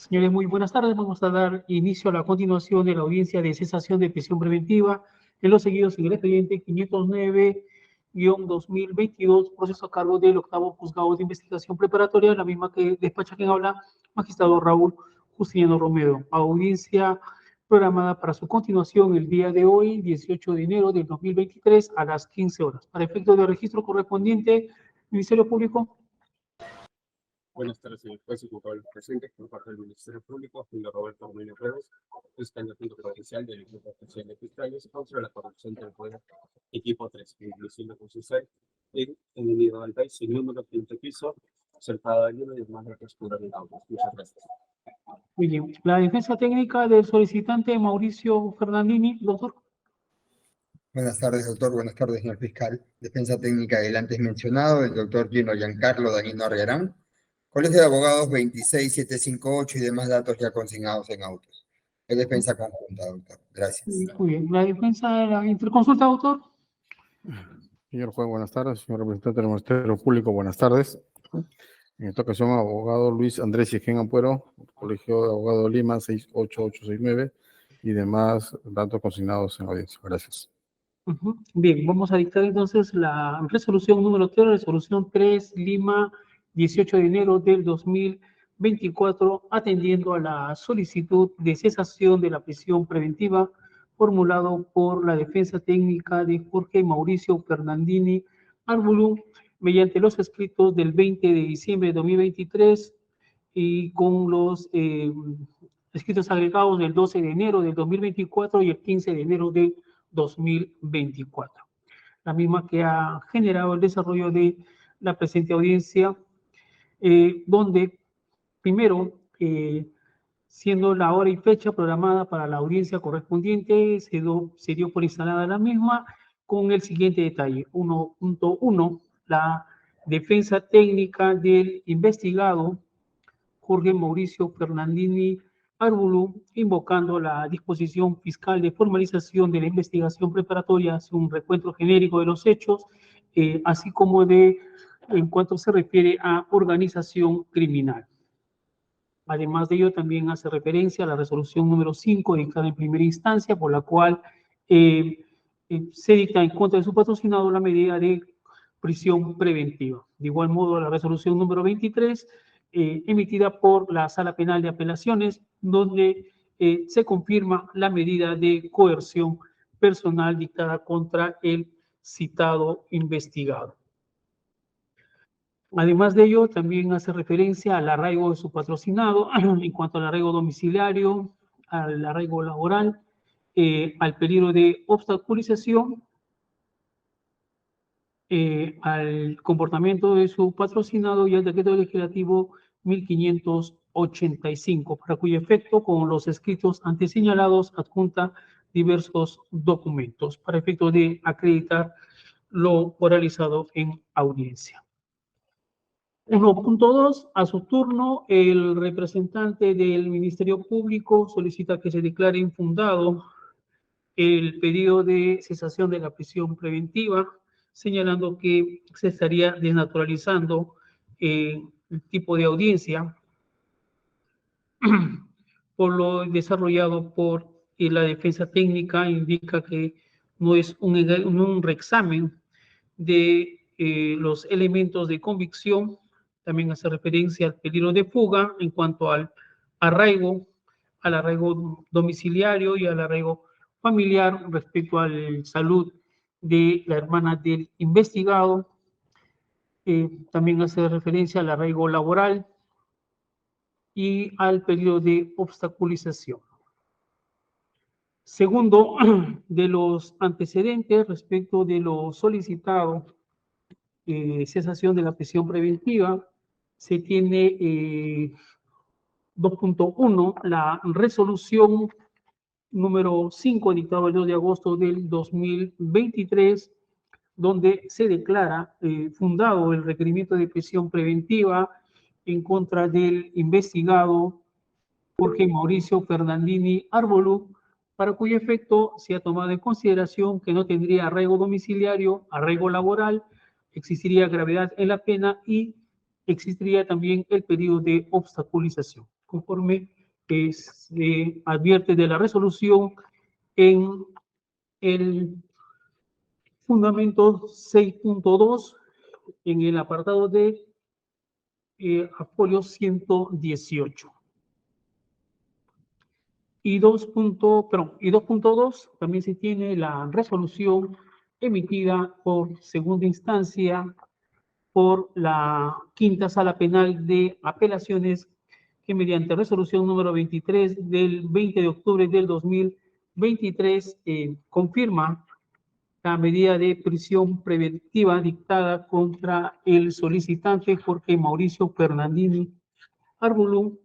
Señores, muy buenas tardes. Vamos a dar inicio a la continuación de la audiencia de cesación de prisión preventiva en los seguidos en el expediente 509-2022, proceso a cargo del octavo juzgado de investigación preparatoria, la misma que despacha quien habla, magistrado Raúl Justiniano Romero. Audiencia programada para su continuación el día de hoy, 18 de enero del 2023, a las 15 horas. Para efectos de registro correspondiente, Ministerio Público. Buenas tardes, señor juez y culpable presente por parte del Ministerio Público, Julio Roberto Romero Pérez, fiscal del Punto Provincial del Equipo Especial de Fiscales contra la corrupción del poder, equipo 3, incluyendo con su ser en el individuo del país, sin número, quinto piso, cercado de libro y demás datos fundamentados. Muchas gracias. Muy bien. La defensa técnica del solicitante Mauricio Fernandini, doctor. Buenas tardes, doctor. Buenas tardes, señor fiscal. Defensa técnica del antes mencionado, el doctor Gino Giancarlo Danino Arriarán. Colegio de Abogados 26758 y demás datos ya consignados en autos. Es defensa conjunta, doctor. Gracias. Muy bien. La defensa de la interconsulta, doctor. Señor juez, buenas tardes. Señor representante del Ministerio Público, buenas tardes. En esta ocasión, abogado Luis Andrés Yején Ampuero, Colegio de Abogados de Lima 68869 y demás datos consignados en audiencia. Gracias. Bien, vamos a dictar entonces la resolución número 3, resolución 3, Lima, 18 de enero del 2024, atendiendo a la solicitud de cesación de la prisión preventiva formulado por la defensa técnica de Jorge Mauricio Fernandini Arbulú, mediante los escritos del 20 de diciembre de 2023 y con los escritos agregados del 12 de enero del 2024 y el 15 de enero de 2024. La misma que ha generado el desarrollo de la presente audiencia, donde primero, siendo la hora y fecha programada para la audiencia correspondiente, se dio por instalada la misma con el siguiente detalle. 1.1. La defensa técnica del investigado Jorge Mauricio Fernandini Arbulú, invocando la disposición fiscal de formalización de la investigación preparatoria hacia un recuento genérico de los hechos, así como en cuanto se refiere a organización criminal. Además de ello, también hace referencia a la resolución número 5 dictada en primera instancia, por la cual se dicta en contra de su patrocinado la medida de prisión preventiva. De igual modo, la resolución número 23, emitida por la Sala Penal de Apelaciones, donde se confirma la medida de coerción personal dictada contra el citado investigado. Además de ello, también hace referencia al arraigo de su patrocinado en cuanto al arraigo domiciliario, al arraigo laboral, al peligro de obstaculización, al comportamiento de su patrocinado y al decreto legislativo 1585, para cuyo efecto, con los escritos antes señalados, adjunta diversos documentos para efecto de acreditar lo oralizado en audiencia. 1.2. A su turno, el representante del Ministerio Público solicita que se declare infundado el pedido de cesación de la prisión preventiva, señalando que se estaría desnaturalizando el tipo de audiencia por lo desarrollado por la defensa técnica, indica que no es un reexamen de los elementos de convicción. También hace referencia al peligro de fuga en cuanto al arraigo domiciliario y al arraigo familiar respecto a la salud de la hermana del investigado. También hace referencia al arraigo laboral y al peligro de obstaculización. Segundo, de los antecedentes respecto de lo solicitado, cesación de la prisión preventiva, se tiene 2.1, la resolución número 5, dictado el 2 de agosto del 2023, donde se declara fundado el requerimiento de prisión preventiva en contra del investigado Jorge Mauricio Fernandini Arbulú, para cuyo efecto se ha tomado en consideración que no tendría arraigo domiciliario, arraigo laboral, existiría gravedad en la pena y existiría también el periodo de obstaculización, conforme se advierte de la resolución en el fundamento 6.2, en el apartado de folio 118. Y 2.2 también se tiene la resolución emitida por segunda instancia por la quinta sala penal de apelaciones, que mediante resolución número 23 del 20 de octubre del 2023 confirma la medida de prisión preventiva dictada contra el solicitante Jorge Mauricio Fernandini Arbulú,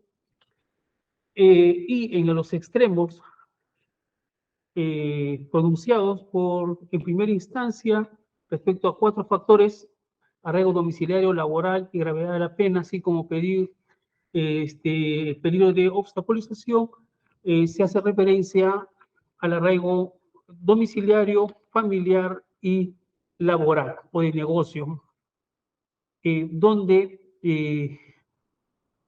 y en los extremos pronunciados en primera instancia respecto a 4 factores: arraigo domiciliario, laboral y gravedad de la pena, así como peligro de obstaculización. Se hace referencia al arraigo domiciliario, familiar y laboral o de negocio, donde,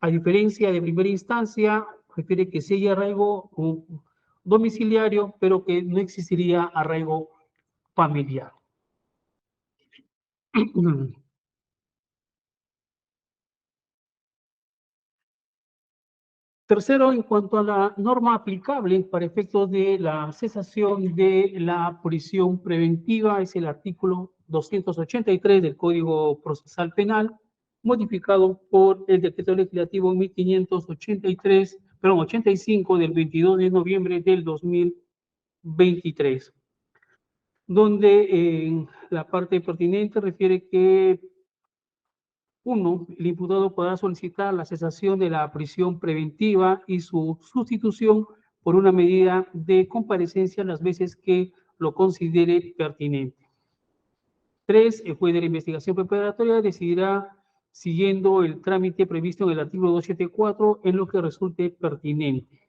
a diferencia de primera instancia, refiere que sí hay arraigo domiciliario, pero que no existiría arraigo familiar. Tercero, en cuanto a la norma aplicable para efectos de la cesación de la prisión preventiva, es el artículo 283 del Código Procesal Penal, modificado por el Decreto Legislativo 85 del 22 de noviembre del 2023, donde en la parte pertinente refiere que 1. El imputado podrá solicitar la cesación de la prisión preventiva y su sustitución por una medida de comparecencia las veces que lo considere pertinente. 3. El juez de la investigación preparatoria decidirá siguiendo el trámite previsto en el artículo 274 en lo que resulte pertinente.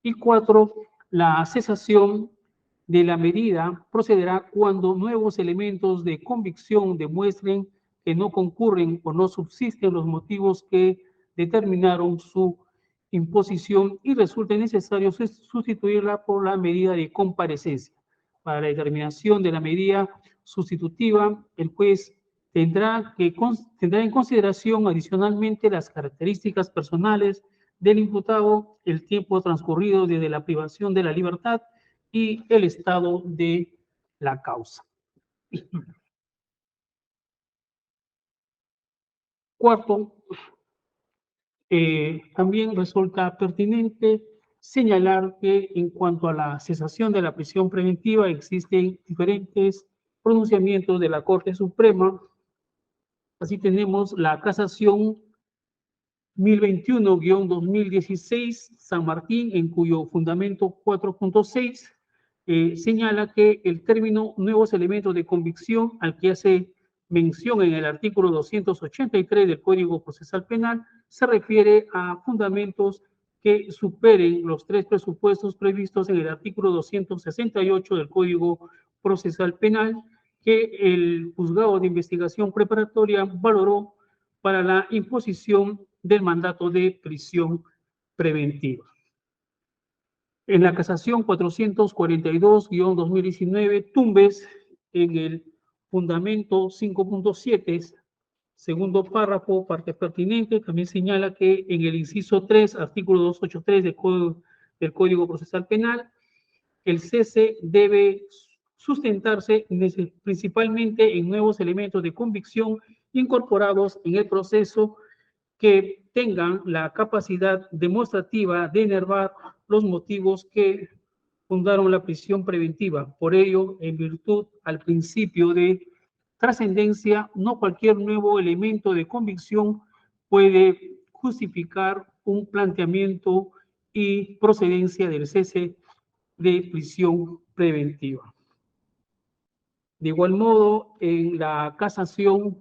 Y 4. La cesación de la medida procederá cuando nuevos elementos de convicción demuestren que no concurren o no subsisten los motivos que determinaron su imposición y resulte necesario sustituirla por la medida de comparecencia. Para la determinación de la medida sustitutiva, el juez tendrá en consideración adicionalmente las características personales del imputado, el tiempo transcurrido desde la privación de la libertad y el estado de la causa. Cuarto, también resulta pertinente señalar que en cuanto a la cesación de la prisión preventiva existen diferentes pronunciamientos de la Corte Suprema. Así tenemos la casación 1021-2016 San Martín, en cuyo fundamento 4.6 señala que el término nuevos elementos de convicción, al que hace mención en el artículo 283 del Código Procesal Penal, se refiere a fundamentos que superen los 3 presupuestos previstos en el artículo 268 del Código Procesal Penal, que el juzgado de investigación preparatoria valoró para la imposición del mandato de prisión preventiva. En la casación 442-2019, Tumbes, en el fundamento 5.7, segundo párrafo, parte pertinente, también señala que en el inciso 3, artículo 283 del Código Procesal Penal, el cese debe sustentarse principalmente en nuevos elementos de convicción incorporados en el proceso que tengan la capacidad demostrativa de enervar los motivos que fundaron la prisión preventiva. Por ello, en virtud al principio de trascendencia, no cualquier nuevo elemento de convicción puede justificar un planteamiento y procedencia del cese de prisión preventiva. De igual modo, en la casación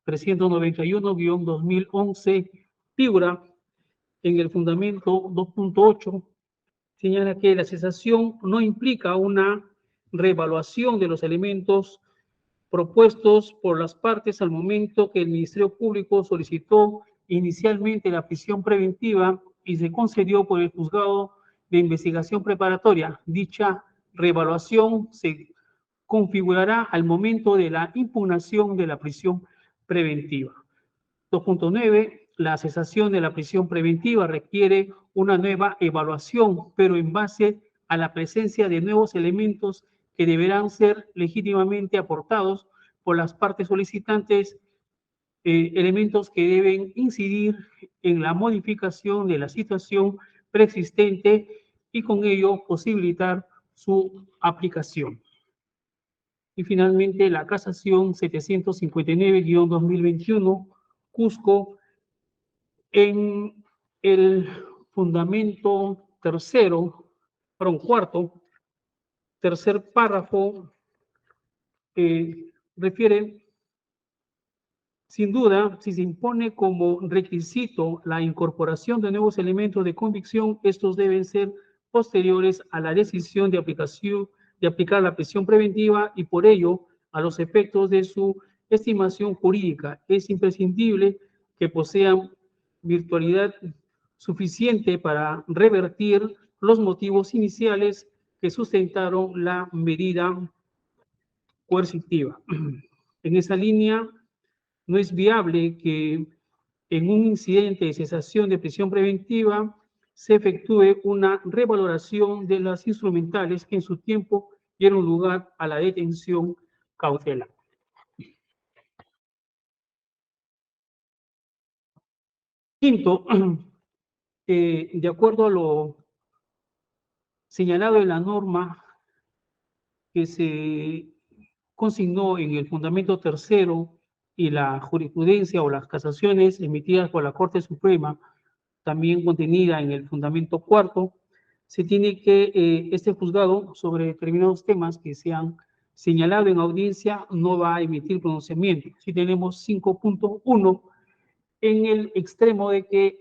391-2011, figura en el fundamento 2.8, señala que la cesación no implica una reevaluación de los elementos propuestos por las partes al momento que el Ministerio Público solicitó inicialmente la prisión preventiva y se concedió por el Juzgado de Investigación Preparatoria. Dicha reevaluación se configurará al momento de la impugnación de la prisión preventiva. 2.9. La cesación de la prisión preventiva requiere una nueva evaluación, pero en base a la presencia de nuevos elementos que deberán ser legítimamente aportados por las partes solicitantes, elementos que deben incidir en la modificación de la situación preexistente y con ello posibilitar su aplicación. Y finalmente, la casación 759-2021, Cusco, en el fundamento tercer párrafo, refiere, sin duda, si se impone como requisito la incorporación de nuevos elementos de convicción, estos deben ser posteriores a la decisión de aplicar la prisión preventiva y por ello a los efectos de su estimación jurídica. Es imprescindible que posean virtualidad suficiente para revertir los motivos iniciales que sustentaron la medida coercitiva. En esa línea, no es viable que en un incidente de cesación de prisión preventiva se efectúe una revaloración de las instrumentales que en su tiempo dieron lugar a la detención cautelar. Quinto, de acuerdo a lo señalado en la norma que se consignó en el fundamento tercero y la jurisprudencia o las casaciones emitidas por la Corte Suprema, también contenida en el fundamento cuarto, se tiene que este juzgado sobre determinados temas que se han señalado en audiencia no va a emitir pronunciamiento. Si tenemos 5.1 en el extremo de que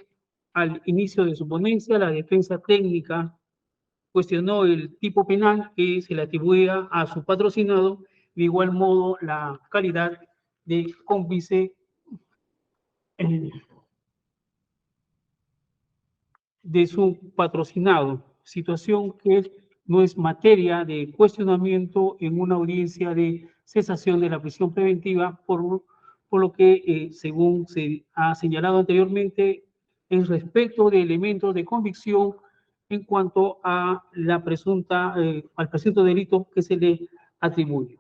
al inicio de su ponencia la defensa técnica cuestionó el tipo penal que se le atribuía a su patrocinado, de igual modo la calidad de cómplice de su patrocinado, situación que no es materia de cuestionamiento en una audiencia de cesación de la prisión preventiva, por lo que, según se ha señalado anteriormente, es respecto de elementos de convicción en cuanto a la al presunto delito que se le atribuye.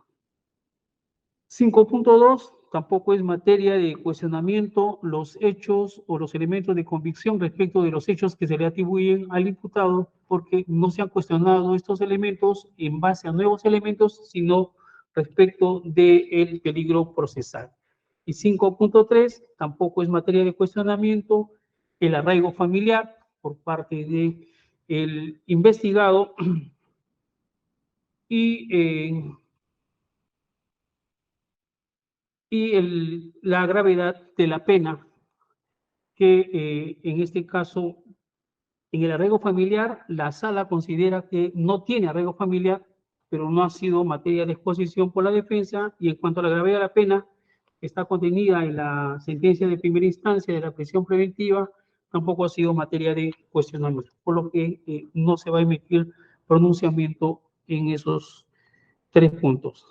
5.2 tampoco es materia de cuestionamiento los hechos o los elementos de convicción respecto de los hechos que se le atribuyen al imputado, porque no se han cuestionado estos elementos en base a nuevos elementos, sino respecto del peligro procesal. Y 5.3 tampoco es materia de cuestionamiento el arraigo familiar por parte del investigado y la gravedad de la pena, que en este caso, en el arraigo familiar, la sala considera que no tiene arraigo familiar, pero no ha sido materia de exposición por la defensa, y en cuanto a la gravedad de la pena, está contenida en la sentencia de primera instancia de la prisión preventiva, tampoco ha sido materia de cuestionamiento, por lo que no se va a emitir pronunciamiento en esos 3 puntos.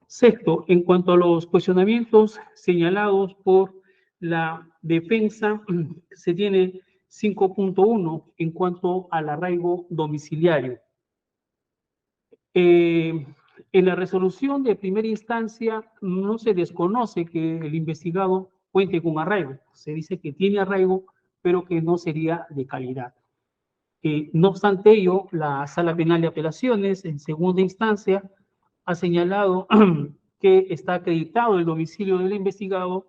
Sexto, en cuanto a los cuestionamientos señalados por la defensa, se tiene 5.1 en cuanto al arraigo domiciliario. En la resolución de primera instancia no se desconoce que el investigado cuente con arraigo. Se dice que tiene arraigo, pero que no sería de calidad. No obstante ello, la Sala Penal de Apelaciones, en segunda instancia, ha señalado que está acreditado el domicilio del investigado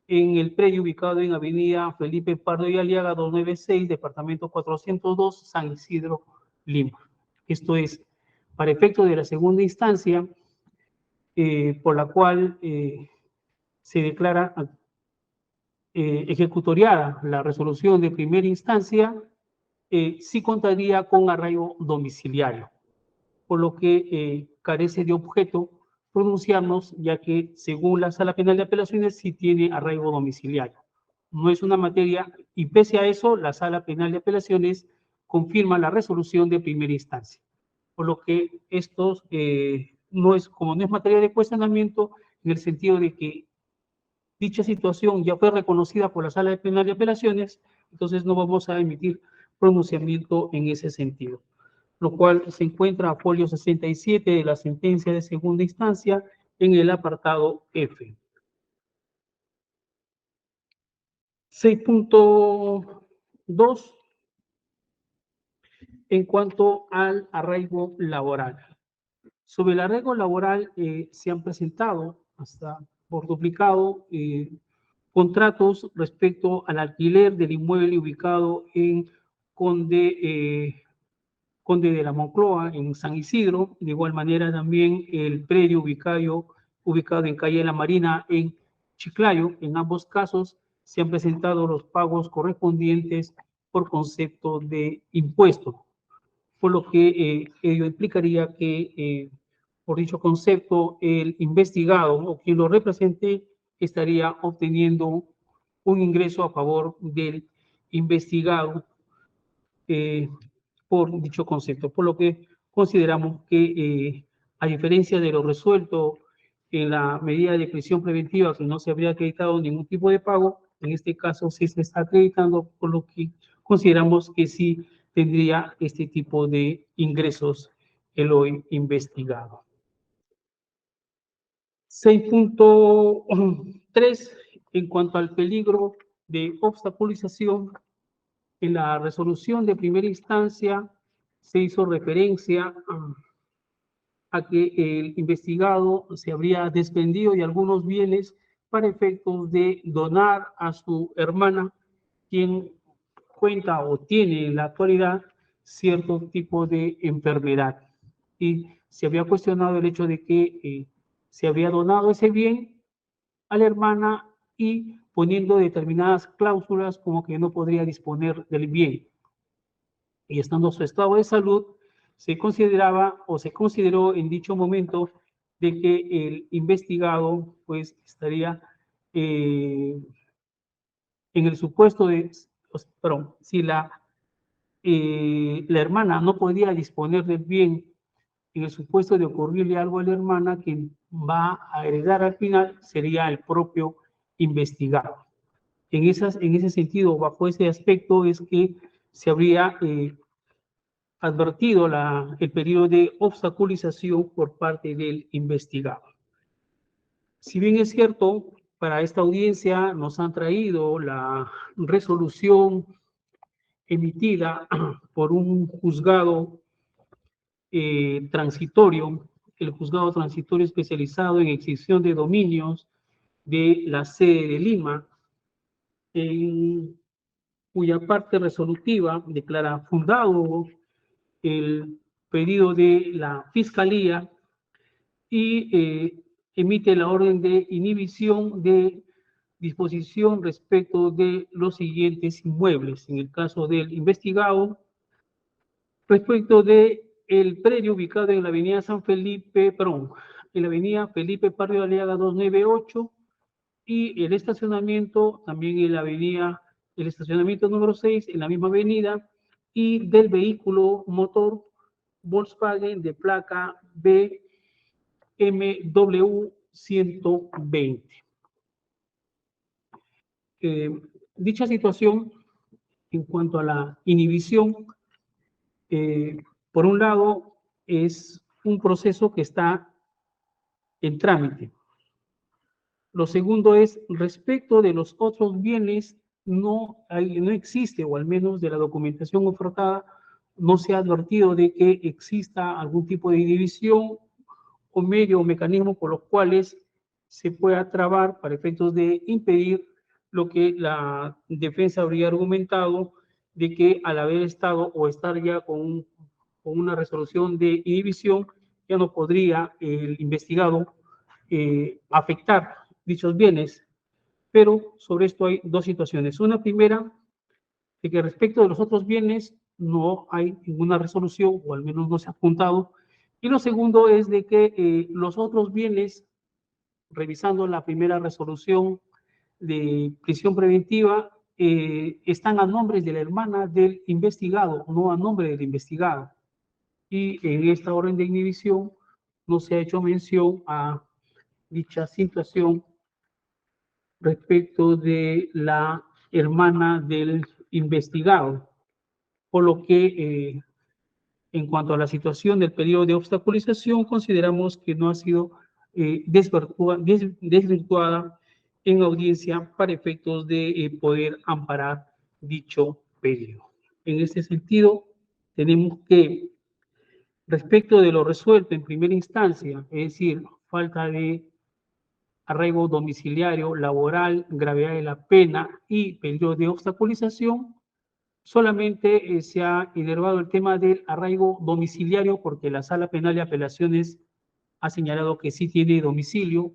en el predio ubicado en Avenida Felipe Pardo y Aliaga 296, departamento 402, San Isidro, Lima. Esto es, para efecto de la segunda instancia, por la cual se declara ejecutoriada la resolución de primera instancia, sí contaría con arraigo domiciliario, por lo que carece de objeto pronunciarnos, ya que según la Sala Penal de Apelaciones sí tiene arraigo domiciliario. No es una materia, y pese a eso, la Sala Penal de Apelaciones confirma la resolución de primera instancia. Por lo que estos como no es materia de cuestionamiento, en el sentido de que dicha situación ya fue reconocida por la Sala Penal de Apelaciones, entonces no vamos a emitir pronunciamiento en ese sentido, lo cual se encuentra a folio 67 de la sentencia de segunda instancia en el apartado F. 6.2 en cuanto al arraigo laboral. Sobre el arraigo laboral se han presentado hasta por duplicado contratos respecto al alquiler del inmueble ubicado en Conde de la Moncloa, en San Isidro. De igual manera también el predio ubicado en Calle La Marina, en Chiclayo. En ambos casos se han presentado los pagos correspondientes por concepto de impuesto, por lo que ello implicaría que por dicho concepto el investigado o quien lo represente estaría obteniendo un ingreso a favor del investigado por dicho concepto, por lo que consideramos que a diferencia de lo resuelto en la medida de prisión preventiva, que no se habría acreditado ningún tipo de pago, en este caso sí se está acreditando, por lo que consideramos que sí tendría este tipo de ingresos el hoy investigado. 6.3 en cuanto al peligro de obstaculización. En la resolución de primera instancia se hizo referencia a que el investigado se habría desprendido de algunos bienes para efectos de donar a su hermana, quien cuenta o tiene en la actualidad cierto tipo de enfermedad. Y se había cuestionado el hecho de que se había donado ese bien a la hermana y poniendo determinadas cláusulas como que no podría disponer del bien. Y estando su estado de salud, se consideraba o se consideró en dicho momento de que el investigado pues estaría en el supuesto de, perdón, si la hermana no podía disponer del bien, en el supuesto de ocurrirle algo a la hermana, quien va a heredar al final sería el propio investigado. En ese sentido, bajo ese aspecto, es que se habría advertido el periodo de obstaculización por parte del investigado. Si bien es cierto, para esta audiencia nos han traído la resolución emitida por un juzgado transitorio, el juzgado transitorio especializado en extinción de dominios de la sede de Lima, en cuya parte resolutiva declara fundado el pedido de la Fiscalía y emite la orden de inhibición de disposición respecto de los siguientes inmuebles. En el caso del investigado, respecto de el predio ubicado en la avenida San Felipe, perdón, en la avenida Felipe Parrio Aliaga 298 y el estacionamiento también en la avenida, el estacionamiento número 6 en la misma avenida y del vehículo motor Volkswagen de placa BMW 120. Dicha situación en cuanto a la inhibición, por un lado, es un proceso que está en trámite. Lo segundo es, respecto de los otros bienes, no existe, o al menos de la documentación ofertada, no se ha advertido de que exista algún tipo de inhibición o medio o mecanismo por los cuales se pueda trabar para efectos de impedir lo que la defensa habría argumentado de que al haber estado o estar ya con una resolución de inhibición, ya no podría el investigado afectar dichos bienes. Pero sobre esto hay dos situaciones. Una primera, de que respecto de los otros bienes no hay ninguna resolución, o al menos no se ha apuntado, Y lo segundo es de que los otros bienes, revisando la primera resolución de prisión preventiva, están a nombre de la hermana del investigado, no a nombre del investigado. Y en esta orden de inhibición no se ha hecho mención a dicha situación respecto de la hermana del investigado, por lo que en cuanto a la situación del periodo de obstaculización, consideramos que no ha sido desvirtuada en audiencia para efectos de poder amparar dicho periodo. En este sentido, tenemos que, respecto de lo resuelto en primera instancia, es decir, falta de arraigo domiciliario, laboral, gravedad de la pena y periodo de obstaculización, solamente se ha inervado el tema del arraigo domiciliario porque la Sala Penal de Apelaciones ha señalado que sí tiene domicilio.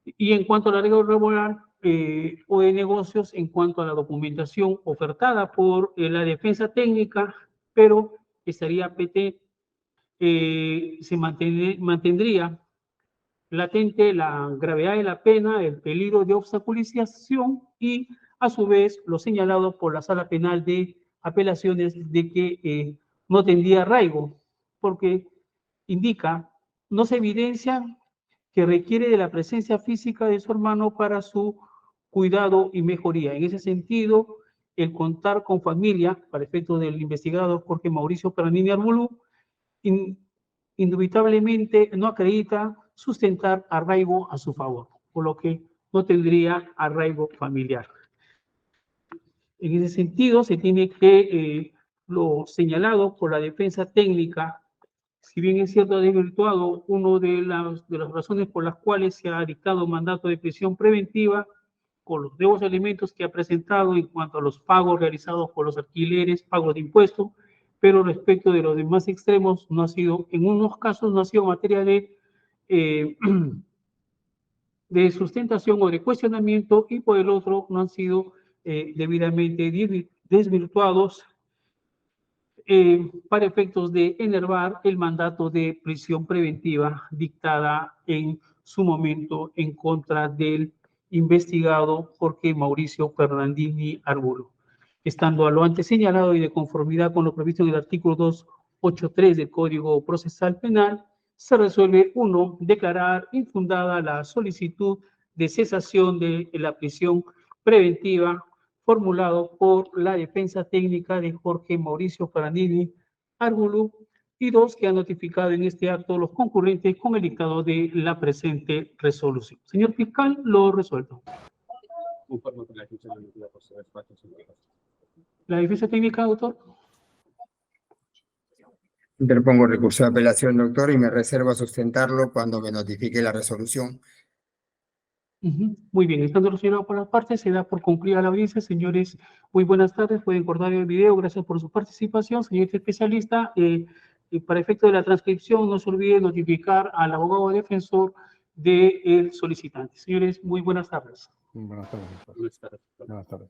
Y en cuanto al arraigo laboral o de negocios, en cuanto a la documentación ofertada por la defensa técnica, pero estaría PT, se mantendría latente la gravedad de la pena, el peligro de obstaculización y, a su vez, lo señalado por la Sala Penal de Apelaciones de que no tendría arraigo, porque indica, no se evidencia que requiere de la presencia física de su hermano para su cuidado y mejoría. En ese sentido, el contar con familia, para efectos del investigado Jorge Mauricio Peranini Arbulú, indubitablemente no acredita sustentar arraigo a su favor, por lo que no tendría arraigo familiar. En ese sentido, se tiene que, lo señalado por la defensa técnica, si bien es cierto, ha desvirtuado una de las razones por las cuales se ha dictado mandato de prisión preventiva, con los nuevos elementos que ha presentado en cuanto a los pagos realizados por los alquileres, pagos de impuestos, pero respecto de los demás extremos, no ha sido, en unos casos no ha sido materia de sustentación o de cuestionamiento, y por el otro no han sido debidamente desvirtuados para efectos de enervar el mandato de prisión preventiva dictada en su momento en contra del investigado Jorge Mauricio Fernandini Arbulo. Estando a lo antes señalado y de conformidad con lo previsto en el artículo 283 del Código Procesal Penal, se resuelve: 1. Declarar infundada la solicitud de cesación de la prisión preventiva formulado por la defensa técnica de Jorge Mauricio Fernandini Arbulo, y 2. Que ha notificado en este acto los concurrentes con el dictado de la presente resolución. Señor fiscal, lo resuelto. Informo que la ejecución de la por su despacho. La defensa técnica, doctor. Interpongo recurso de apelación, doctor, y me reservo a sustentarlo cuando me notifique la resolución. Muy bien, estando relacionado por las partes, se da por concluida la audiencia. Señores, muy buenas tardes. Pueden cortar el video. Gracias por su participación. Señor especialista, para efecto de la transcripción, no se olvide notificar al abogado defensor del solicitante. Señores, muy buenas tardes. Buenas tardes. Buenas tardes. Buenas tardes.